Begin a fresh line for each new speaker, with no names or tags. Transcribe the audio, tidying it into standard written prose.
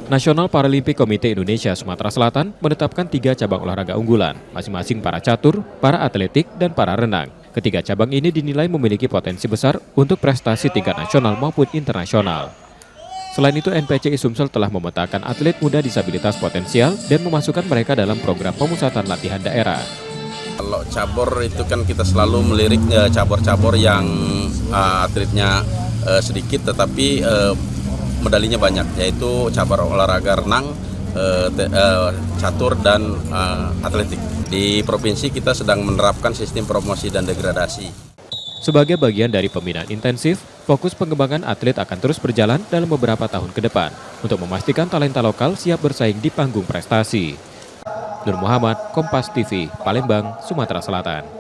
National Paralympic Committee Indonesia Sumatera Selatan menetapkan 3 cabang olahraga unggulan, masing-masing para catur, para atletik, dan para renang. Ketiga cabang ini dinilai memiliki potensi besar untuk prestasi tingkat nasional maupun internasional. Selain itu, NPCI Sumsel telah memetakan atlet muda disabilitas potensial dan memasukkan mereka dalam program pemusatan latihan daerah.
Kalau cabur itu kan kita selalu melirik cabur-cabur yang atletnya sedikit tetapi medalinya banyak, yaitu cabur olahraga renang, catur, dan atletik. Di provinsi kita sedang menerapkan sistem promosi dan degradasi.
Sebagai bagian dari pembinaan intensif, fokus pengembangan atlet akan terus berjalan dalam beberapa tahun ke depan untuk memastikan talenta lokal siap bersaing di panggung prestasi. Nur Muhammad, Kompas TV, Palembang, Sumatera Selatan.